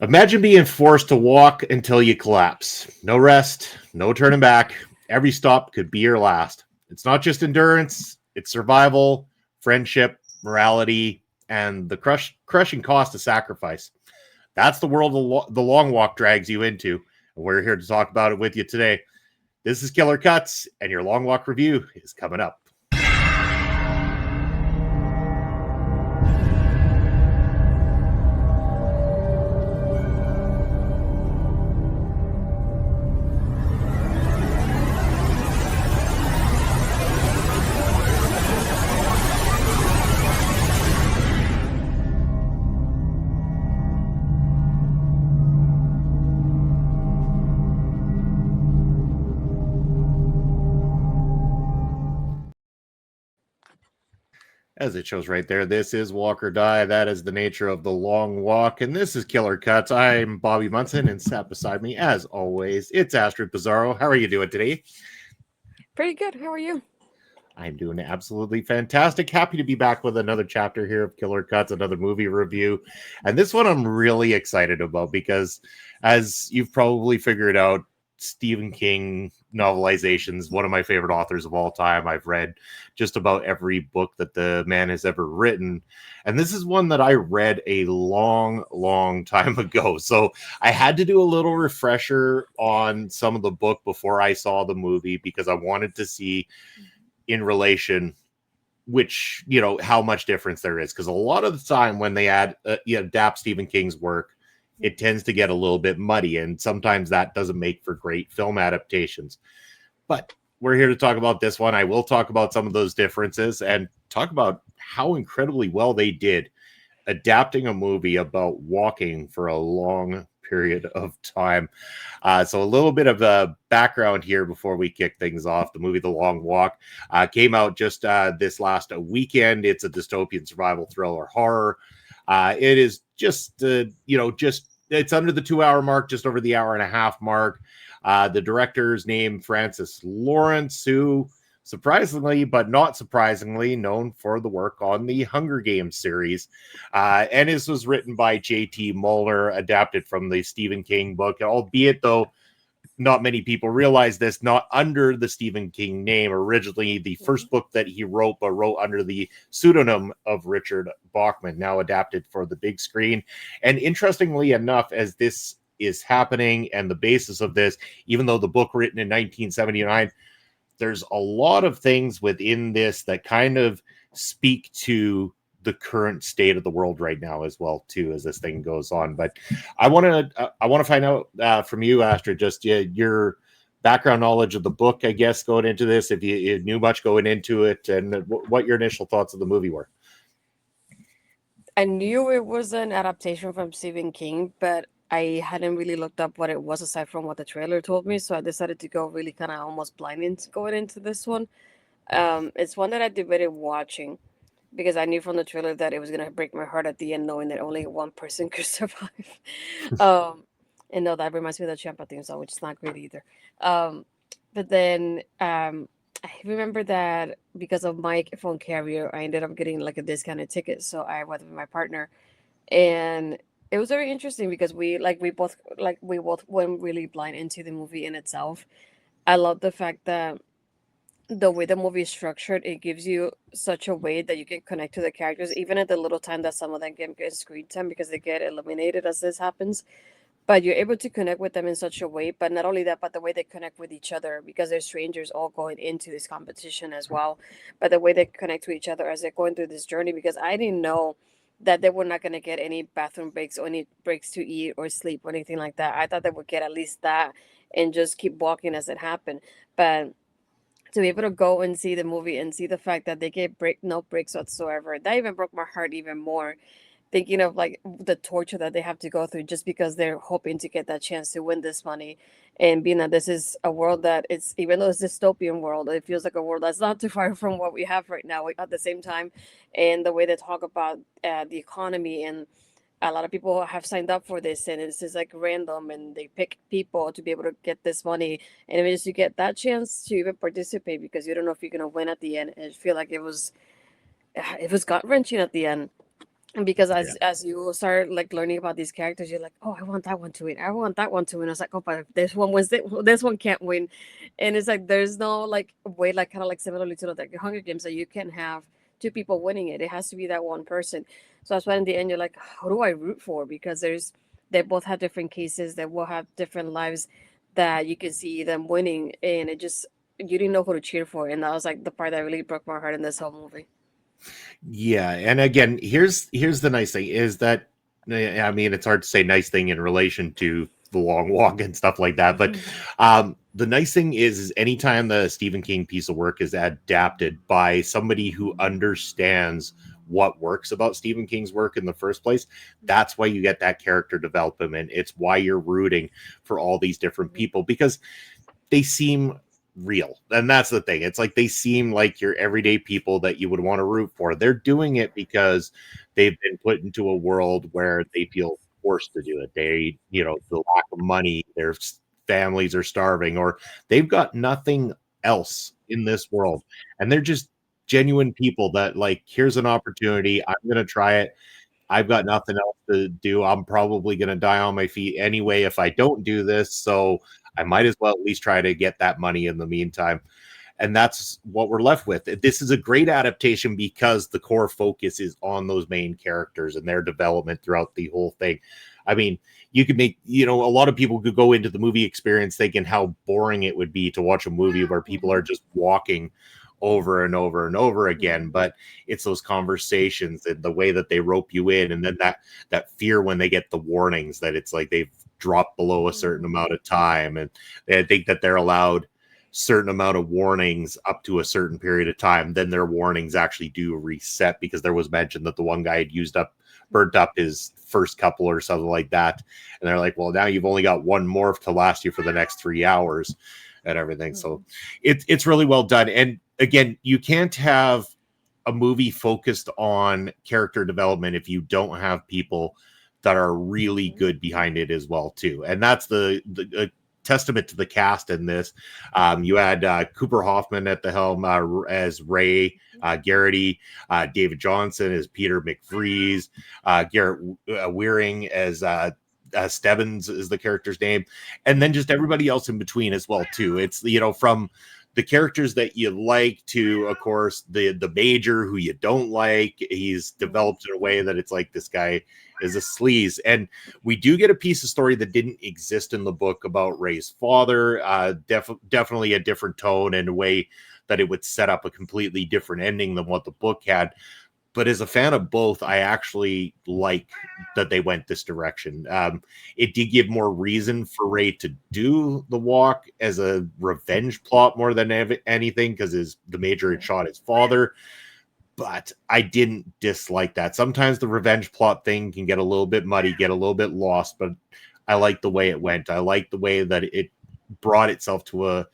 Imagine being forced to walk until you collapse. No rest, no turning back. Every stop could be your last. It's not just endurance, it's survival, friendship, morality, and the crushing cost of sacrifice. That's the world the long walk drags you into. And we're here to talk about it with you today. This is Killer Cuts, and your long walk review is coming up. As it shows right there, this is Walk or Die. That is the nature of the long walk. And this is Killer Cuts. I'm Bobby Munson, and sat beside me, as always, it's Astrid Pizarro. How are you doing today? Pretty good. How are you? I'm doing absolutely fantastic. Happy to be back with another chapter here of Killer Cuts, another movie review. And this one I'm really excited about because, as you've probably figured out, Stephen King novelizations, one of my favorite authors of all time. I've read just about every book that the man has ever written. And this is one that I read a long time ago. So I had to do a little refresher on some of the book before I saw the movie because I wanted to see in relation which, how much difference there is. Because a lot of the time when they adapt Stephen King's work, it tends to get a little bit muddy, and sometimes that doesn't make for great film adaptations. But we're here to talk about this one. I will talk about some of those differences and talk about how incredibly well they did adapting a movie about walking for a long period of time. So a little bit of a background here before we kick things off. The movie The Long Walk came out just this last weekend. It's a dystopian survival thriller horror. It is just it's under the 2-hour mark, just over the hour and a half mark. The director's name, Francis Lawrence, who surprisingly, but not surprisingly, known for the work on the Hunger Games series. And this was written by J.T. Muller, adapted from the Stephen King book, albeit though not many people realize this, not under the Stephen King name. Originally, the first book that he wrote, but wrote under the pseudonym of Richard Bachman, now adapted for the big screen. And interestingly enough, as this is happening and the basis of this, even though the book written in 1979, there's a lot of things within this that kind of speak to the current state of the world right now as well too, as this thing goes on. But I want to find out from you, Astrid, just your background knowledge of the book, I guess, going into this, if you knew much going into it, and what your initial thoughts of the movie were. I knew it was an adaptation from Stephen King, but I hadn't really looked up what it was aside from what the trailer told me. So I decided to go really kind of almost blind into going into this one. It's one that I debated watching because I knew from the trailer that it was gonna break my heart at the end, knowing that only one person could survive. um, and no, that reminds me of the Champa theme song, which is not great either. Um, but then I remember that because of my phone carrier, I ended up getting like a discounted ticket, so I went with my partner, and it was very interesting because we both went really blind into the movie in itself. I love the fact that the way the movie is structured, it gives you such a way that you can connect to the characters, even at the little time that some of them get screen time because they get eliminated as this happens. But you're able to connect with them in such a way. But not only that, but the way they connect with each other because they're strangers all going into this competition as well. But the way they connect to each other as they're going through this journey, because I didn't know that they were not going to get any bathroom breaks or any breaks to eat or sleep or anything like that. I thought they would get at least that and just keep walking as it happened. But to be able to go and see the movie and see the fact that they get no breaks whatsoever, that even broke my heart even more. Thinking of like the torture that they have to go through just because they're hoping to get that chance to win this money, and being that this is a world that it's, even though it's a dystopian world, it feels like a world that's not too far from what we have right now at the same time. And the way they talk about the economy, and a lot of people have signed up for this, and it's just like random, and they pick people to be able to get this money, and it means you get that chance to even participate because you don't know if you're gonna win at the end. And I feel like it was gut wrenching at the end. because Yeah. as you start like learning about these characters, you're like, oh, I want that one to win, I want that one to win. I was like, oh, but if this one wins, this one can't win. And it's like there's no like way, like kind of like similarly to like the Hunger Games, that you can have two people winning it. It has to be that one person. So that's why in the end you're like, who do I root for? Because they both have different cases, they will have different lives, that you can see them winning, and it just, you didn't know who to cheer for. And that was like the part that really broke my heart in this whole movie. Yeah, and again, here's the nice thing is that I mean, it's hard to say nice thing in relation to the long walk and stuff like that, but the nice thing is anytime the Stephen King piece of work is adapted by somebody who understands what works about Stephen King's work in the first place, that's why you get that character development. It's why you're rooting for all these different people, because they seem real. And that's the thing. It's like they seem like your everyday people that you would want to root for. They're doing it because they've been put into a world where they feel forced to do it. They, the lack of money, their families are starving, or they've got nothing else in this world. And they're just genuine people that, like, here's an opportunity. I'm going to try it. I've got nothing else to do. I'm probably going to die on my feet anyway if I don't do this. So I might as well at least try to get that money in the meantime. And that's what we're left with. This is a great adaptation because the core focus is on those main characters and their development throughout the whole thing. I mean, you could make, a lot of people could go into the movie experience thinking how boring it would be to watch a movie where people are just walking over and over and over again, but it's those conversations and the way that they rope you in, and then that fear when they get the warnings that it's like they've dropped below a certain amount of time, and they think that they're allowed certain amount of warnings up to a certain period of time, then their warnings actually do reset, because there was mention that the one guy had burnt up his first couple or something like that, and they're like, well, now you've only got one morph to last you for the next 3 hours and everything. So it's really well done. And again, you can't have a movie focused on character development if you don't have people that are really good behind it as well too. And that's the testament to the cast in this. You had Cooper Hoffman at the helm as Ray, Garrity, David Johnson as Peter McVries, Garrett Wearing as Stebbins is the character's name, and then just everybody else in between as well too. It's, from the characters that you like to, of course, the major who you don't like. He's developed in a way that it's like, this guy is a sleaze. And we do get a piece of story that didn't exist in the book about Ray's father. Definitely a different tone and a way that it would set up a completely different ending than what the book had. But as a fan of both, I actually like that they went this direction. It did give more reason for Ray to do the walk as a revenge plot more than anything, because the major had shot his father. But I didn't dislike that. Sometimes the revenge plot thing can get a little bit muddy, get a little bit lost, but I like the way it went. I like the way that it brought itself to a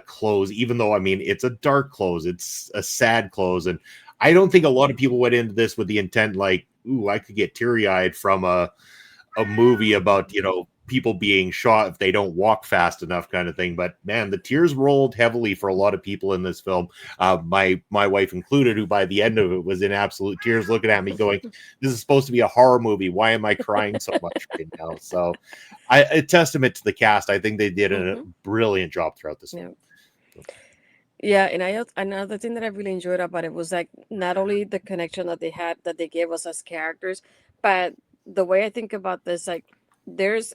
close, even though, I mean, it's a dark close. It's a sad close. And I don't think a lot of people went into this with the intent like, ooh, I could get teary-eyed from a movie about, people being shot if they don't walk fast enough kind of thing. But man, the tears rolled heavily for a lot of people in this film. My wife included, who by the end of it was in absolute tears looking at me going, this is supposed to be a horror movie. Why am I crying so much right now? So a testament to the cast. I think they did a brilliant job throughout this film. Yeah, and another thing that I really enjoyed about it was like not only the connection that they had, that they gave us as characters, but the way I think about this, like there's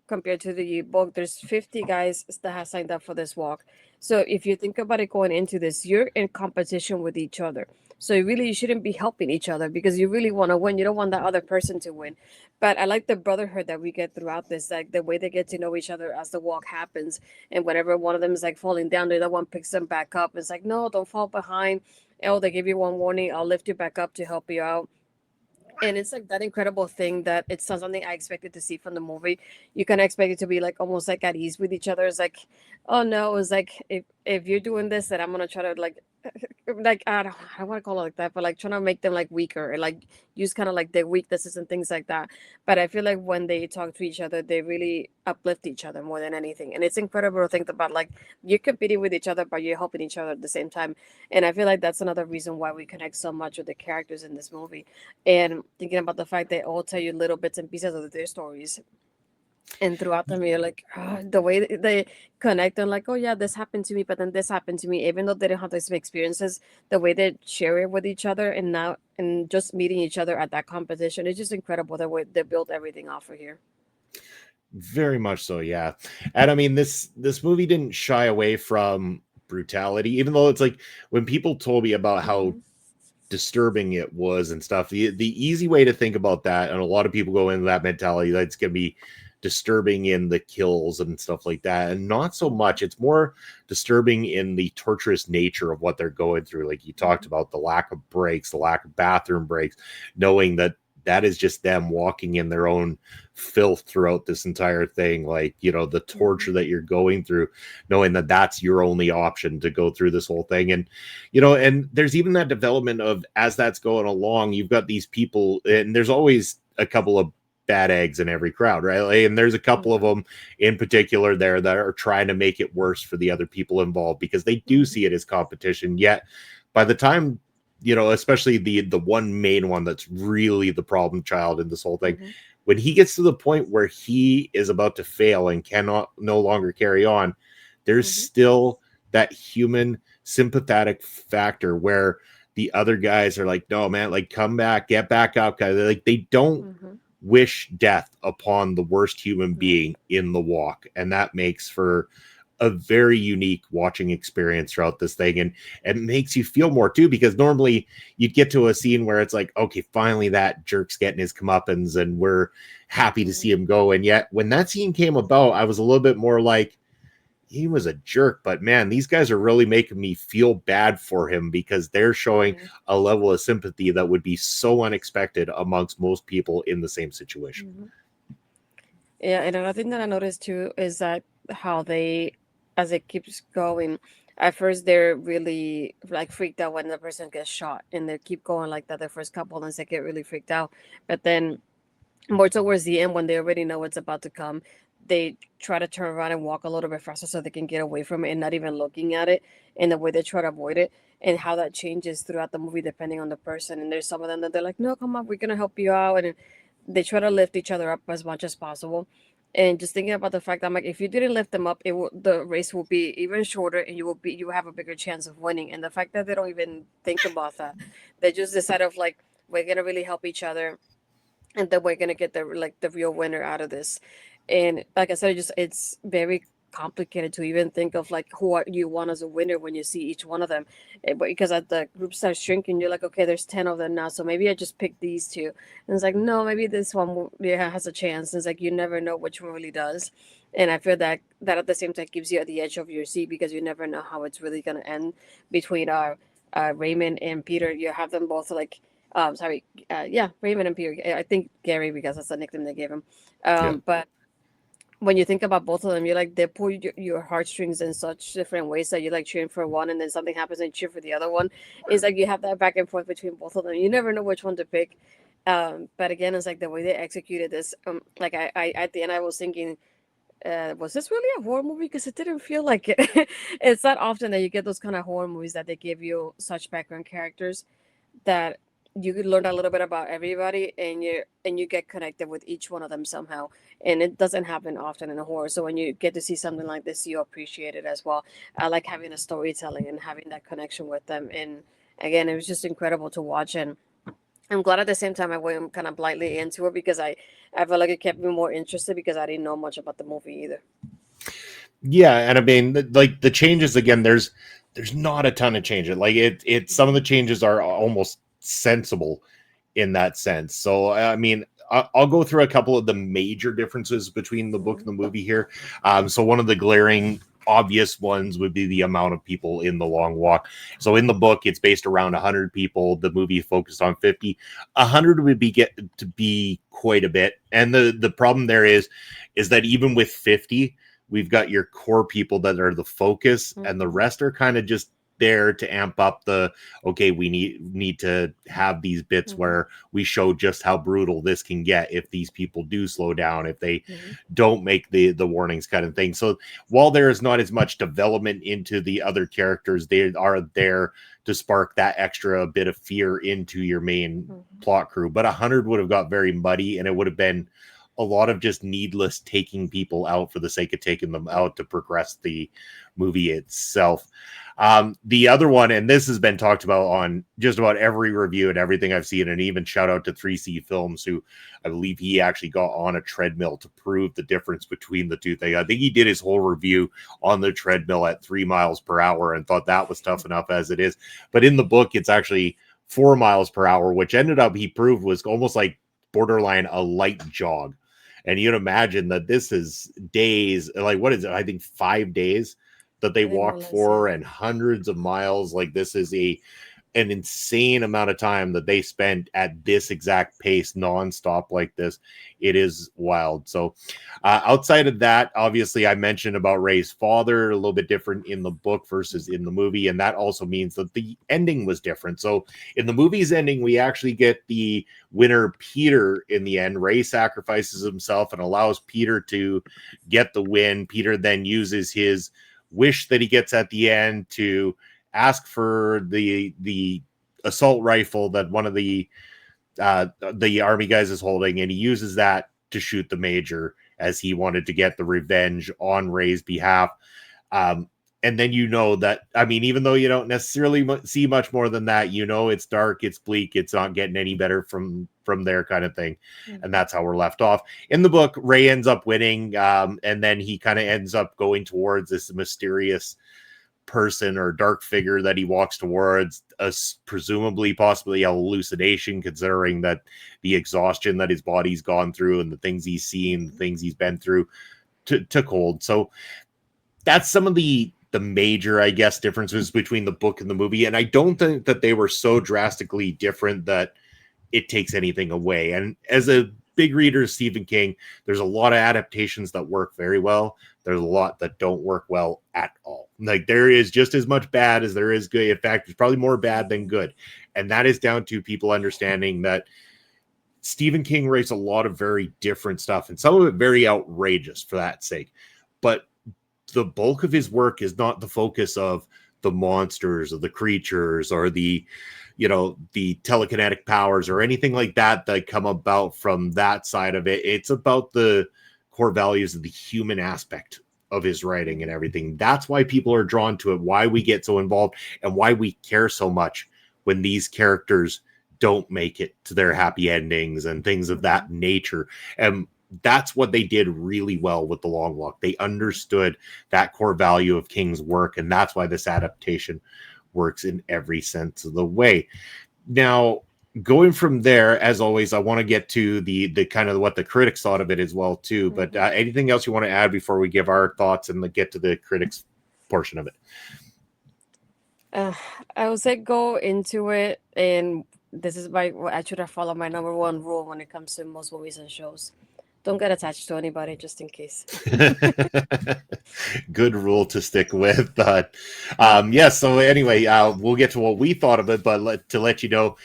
compared to the book, there's 50 guys that have signed up for this walk. So if you think about it going into this, you're in competition with each other. So you shouldn't be helping each other, because you really want to win. You don't want that other person to win. But I like the brotherhood that we get throughout this, like the way they get to know each other as the walk happens. And whenever one of them is like falling down, the other one picks them back up. It's like, no, don't fall behind. Oh, they give you one warning. I'll lift you back up to help you out. And it's like that incredible thing that it's not something I expected to see from the movie. You can expect it to be like almost like at ease with each other. It's like, oh no, it's like if you're doing this, then I'm gonna try to like like I don't want to call it like that, but like trying to make them like weaker, and like use kind of like their weaknesses and things like that. But I feel like when they talk to each other, they really uplift each other more than anything, and it's incredible to think about. Like you're competing with each other, but you're helping each other at the same time. And I feel like that's another reason why we connect so much with the characters in this movie. And thinking about the fact they all tell you little bits and pieces of their stories, and throughout them you're like, "Ah," the way they connect and like, oh yeah, this happened to me, but then this happened to me, even though they didn't have the same experiences, the way they share it with each other, and now and just meeting each other at that competition, it's just incredible the way they built everything off of here. Very much so, yeah. And I mean, this movie didn't shy away from brutality, even though it's like when people told me about how Hmm. disturbing it was and stuff. The easy way to think about that, and a lot of people go into that mentality that it's gonna be disturbing in the kills and stuff like that. And not so much. It's more disturbing in the torturous nature of what they're going through. Like you talked Hmm. about the lack of breaks, the lack of bathroom breaks, knowing that that is just them walking in their own filth throughout this entire thing. Like, you know, the torture Hmm. that you're going through, knowing that that's your only option to go through this whole thing. And, you know, and there's even that development of as that's going along, you've got these people, and there's always a couple of bad eggs in every crowd, right? Like, and there's a couple of Hmm. them in particular there that are trying to make it worse for the other people involved because they do Hmm. see it as competition. Yet by the time, you know, especially the one main one that's really the problem child in this whole thing, Hmm. when he gets to the point where he is about to fail and cannot no longer carry on, there's Hmm. still that human sympathetic factor where the other guys are like, no man, like come back, get back up, guys. Like they don't Hmm. wish death upon the worst human Right. being in the walk, and that makes for a very unique watching experience throughout this thing. And it makes you feel more too, because normally you'd get to a scene where it's like, okay, finally that jerk's getting his comeuppance and we're happy to see Hmm. him go. And yet when that scene came about, I was a little bit more like, he was a jerk, but man, these guys are really making me feel bad for him because they're showing Yeah. a level of sympathy that would be so unexpected amongst most people in the same situation. Hmm. Yeah, and another thing that I noticed too is that how they, as it keeps going, at first they're really like freaked out when the person gets shot, and they keep going like that the first couple, and they get really freaked out. But then more towards the end, when they already know what's about to come, they try to turn around and walk a little bit faster so they can get away from it and not even looking at it, and the way they try to avoid it, and how that changes throughout the movie depending on the person. And there's some of them that they're like, no, come on, we're gonna help you out, and they try to lift each other up as much as possible. And just thinking about the fact that I'm like, if you didn't lift them up, it will, the race will be even shorter, and you will have a bigger chance of winning. And the fact that they don't even think about that, they just decide of like, we're gonna really help each other, and then we're gonna get the like the real winner out of this. And like I said, it's very complicated to even think of like who are you want as a winner when you see each one of them. But because as the group starts shrinking, you're like, okay, there's 10 of them now, so maybe I just pick these two. And it's like, no, maybe this one yeah, has a chance. And it's like you never know which one really does. And I feel that that at the same time gives you the edge of your seat, because you never know how it's really gonna end between Raymond and Peter. You have them both like sorry, yeah, Raymond and Peter. I think Gary, because that's the nickname they gave him. Yeah. But when you think about both of them, you're like they pull your heartstrings in such different ways that you like cheering for one, and then something happens and you cheer for the other one. It's like you have that back and forth between both of them. You never know which one to pick. But again, it's like the way they executed this. Like I at the end, I was thinking, was this really a horror movie? Because it didn't feel like it. It's not often that you get those kind of horror movies that they give you such background characters that you could learn a little bit about everybody, and you get connected with each one of them somehow. And it doesn't happen often in a horror, so when you get to see something like this, you appreciate it as well. I like having a storytelling and having that connection with them. And again, it was just incredible to watch. And I'm glad at the same time I went kind of blindly into it, because I felt like it kept me more interested, because I didn't know much about the movie either. Yeah, and I mean, like the changes again. There's not a ton of changes. Like it. Some of the changes are almost sensible in that sense. So I mean, I'll go through a couple of the major differences between the book Mhm. and the movie here. So one of the glaring obvious ones would be the amount of people in the long walk. So in the book, it's based around 100 people. The movie focused on 50. 100 would be get to be quite a bit. And the problem there is that even with 50, we've got your core people that are the focus, and the Mhm. rest are kind of just there to amp up the, okay, we need to have these bits where we show just how brutal this can get if these people do slow down, if they don't make the warnings kind of thing. So while there is not as much development into the other characters, they are there to spark that extra bit of fear into your main plot crew. But 100 would have got very muddy, and it would have been a lot of just needless taking people out for the sake of taking them out to progress the movie itself. The other one, and this has been talked about on just about every review and everything I've seen, and even shout out to 3C Films, who I believe he actually got on a treadmill to prove the difference between the two things. I think he did his whole review on the treadmill at 3 miles per hour and thought that was tough enough as it is. But in the book, it's actually 4 miles per hour, which ended up, he proved, was almost like borderline a light jog. And you'd imagine that this is days, like, what is it? I think 5 days that they walked for, and hundreds of miles. Like, this is an insane amount of time that they spent at this exact pace nonstop like this. It is wild. So outside of that, obviously I mentioned about Rey's father, a little bit different in the book versus in the movie. And that also means that the ending was different. So in the movie's ending, we actually get the winner, Peter, in the end. Rey sacrifices himself and allows Peter to get the win. Peter then uses his wish that he gets at the end to ask for the assault rifle that one of the army guys is holding, and he uses that to shoot the major, as he wanted to get the revenge on Rey's behalf. And then that, I mean, even though you don't necessarily see much more than that, it's dark, it's bleak, it's not getting any better from there kind of thing. And that's how we're left off. In the book, Rey ends up winning, and then he kind of ends up going towards this mysterious person or dark figure that he walks towards, presumably possibly a hallucination, considering that the exhaustion that his body's gone through and the things he's seen, the things he's been through, took hold. So that's some of the major, I guess, differences between the book and the movie. And I don't think that they were so drastically different that it takes anything away. And as a big reader of Stephen King, there's a lot of adaptations that work very well. There's a lot that don't work well at all. Like, there is just as much bad as there is good. In fact, there's probably more bad than good. And that is down to people understanding that Stephen King writes a lot of very different stuff, and some of it very outrageous for that sake. But the bulk of his work is not the focus of the monsters or the creatures or the telekinetic powers or anything like that come about from that side of it. It's about the core values of the human aspect of his writing and everything. That's why people are drawn to it, why we get so involved, and why we care so much when these characters don't make it to their happy endings and things of that nature. And that's what they did really well with The Long Walk. They understood that core value of King's work, and that's why this adaptation works in every sense of the way. Now, going from there, as always, I want to get to the kind of what the critics thought of it as well too. But anything else you want to add before we give our thoughts and get to the critics portion of it? I would say go into it, and this is I should have followed my number one rule when it comes to most movies and shows. Don't get attached to anybody, just in case. Good rule to stick with. So anyway, we'll get to what we thought of it, but to let you know,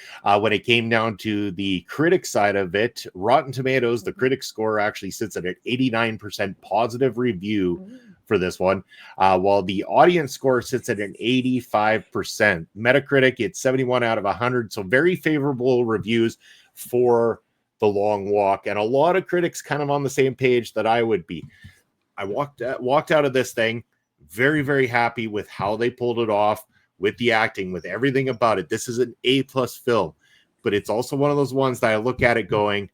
when it came down to the critic side of it, Rotten Tomatoes, the critic score actually sits at an 89% positive review for this one, while the audience score sits at an 85%. Metacritic, it's 71 out of 100, so very favorable reviews for The Long Walk, and a lot of critics kind of on the same page that I would be. I walked out of this thing very, very happy with how they pulled it off, with the acting, with everything about it. This is an A+ film, but it's also one of those ones that I look at it going,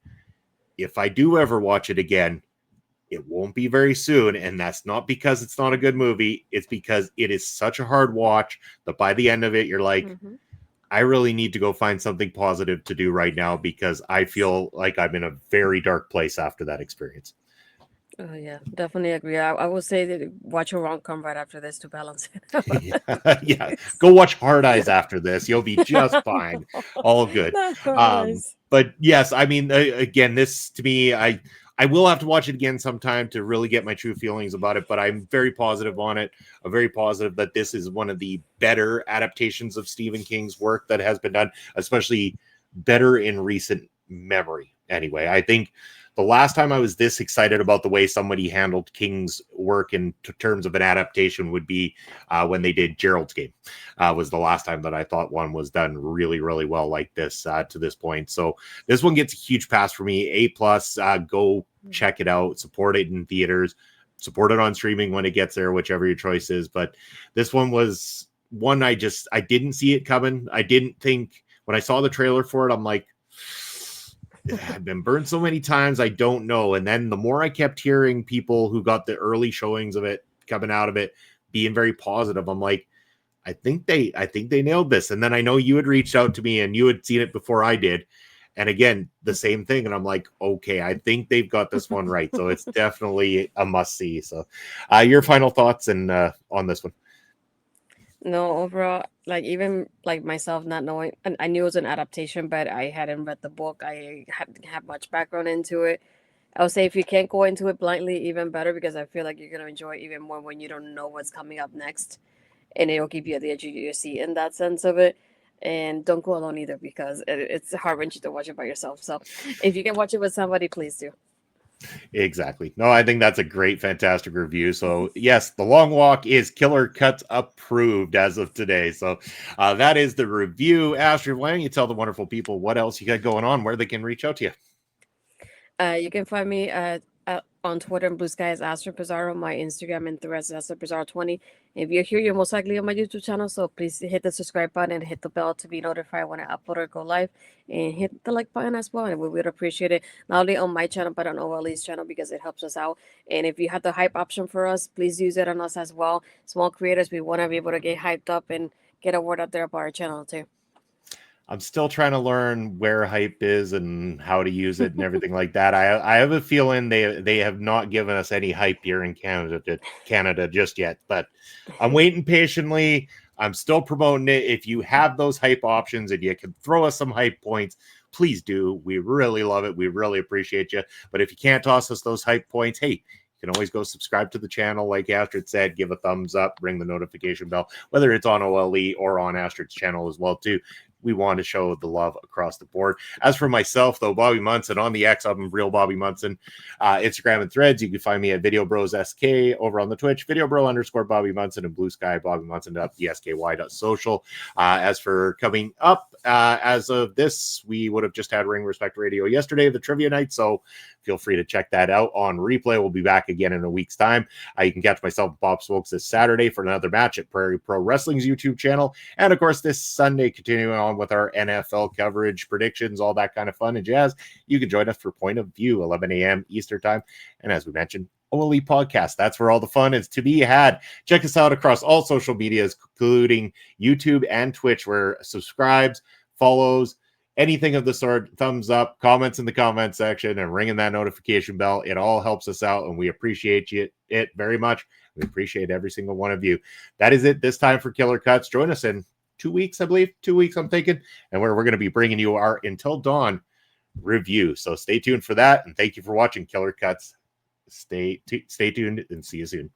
if I do ever watch it again, it won't be very soon. And that's not because it's not a good movie. It's because it is such a hard watch that by the end of it, you're like, I really need to go find something positive to do right now, because I feel like I'm in a very dark place after that experience. Oh yeah, definitely agree. I would say that watch a rom-com right after this to balance it. Yeah. Go watch Hard Eyes after this. You'll be just fine. All good. But yes, I mean, again, this to me, I I will have to watch it again sometime to really get my true feelings about it, but I'm very positive on it. I'm very positive that this is one of the better adaptations of Stephen King's work that has been done, especially better in recent memory. Anyway, I think the last time I was this excited about the way somebody handled King's work in terms of an adaptation would be when they did Gerald's Game. Was the last time that I thought one was done really, really well like this to this point. So this one gets a huge pass for me. A+. Go check it out. Support it in theaters. Support it on streaming when it gets there, whichever your choice is. But this one was one I didn't see it coming. I didn't think when I saw the trailer for it, I'm like, I've been burned so many times, I don't know. And then the more I kept hearing people who got the early showings of it coming out of it being very positive, I'm like, I think they nailed this. And then I know you had reached out to me and you had seen it before I did. And again, the same thing. And I'm like, okay, I think they've got this one right. So it's definitely a must see. So your final thoughts and on this one. No, overall, like even like myself not knowing, and I knew it was an adaptation, but I hadn't read the book. I hadn't have much background into it. I would say if you can't go into it blindly, even better, because I feel like you're gonna enjoy it even more when you don't know what's coming up next, and it'll give you the edge of your seat in that sense of it. And don't go alone either, because it's heart wrenching to watch it by yourself. So if you can watch it with somebody, please do. Exactly. No, I think that's a great, fantastic review. So yes, The Long Walk is Killer Cuts approved as of today. So that is the review. Astrid, why don't you tell the wonderful people what else you got going on, where they can reach out to you? You can find me on Twitter and Blue Sky as Astrid Pizarro. My Instagram and Threads is Astrid Pizarro20. If you're here, you're most likely on my YouTube channel. So please hit the subscribe button and hit the bell to be notified when I upload or go live. And hit the like button as well. And we would appreciate it. Not only on my channel, but on OLE's channel, because it helps us out. And if you have the hype option for us, please use it on us as well. Small creators, we want to be able to get hyped up and get a word out there about our channel too. I'm still trying to learn where hype is and how to use it and everything like that. I have a feeling they have not given us any hype here in Canada just yet, but I'm waiting patiently. I'm still promoting it. If you have those hype options and you can throw us some hype points, please do. We really love it. We really appreciate you. But if you can't toss us those hype points, hey, you can always go subscribe to the channel. Like Astrid said, give a thumbs up, ring the notification bell, whether it's on OLE or on Astrid's channel as well too. We want to show the love across the board. As for myself, though, Bobby Munson on the X, I'm Real Bobby Munson, Instagram and Threads. You can find me at Video Bros SK over on the Twitch, Video Bro _ Bobby Munson, and Blue Sky Bobby Munson.bsky.social. As for coming up, as of this, we would have just had Ring Respect Radio yesterday, the trivia night. So feel free to check that out on replay. We'll be back again in a week's time. You can catch myself, Bob Smokes, this Saturday for another match at Prairie Pro Wrestling's YouTube channel. And of course, this Sunday, continuing on with our NFL coverage, predictions, all that kind of fun and jazz. You can join us for Point of View, 11 a.m. Eastern Time. And as we mentioned, OLE Podcast. That's where all the fun is to be had. Check us out across all social medias, including YouTube and Twitch, where subscribes, follows, anything of the sort, thumbs up, comments in the comment section, and ringing that notification bell. It all helps us out, and we appreciate it very much. We appreciate every single one of you. That is it this time for Killer Cuts. Join us in 2 weeks, I believe. 2 weeks, I'm thinking, and where we're going to be bringing you our Until Dawn review. So stay tuned for that, and thank you for watching Killer Cuts. Stay tuned, and see you soon.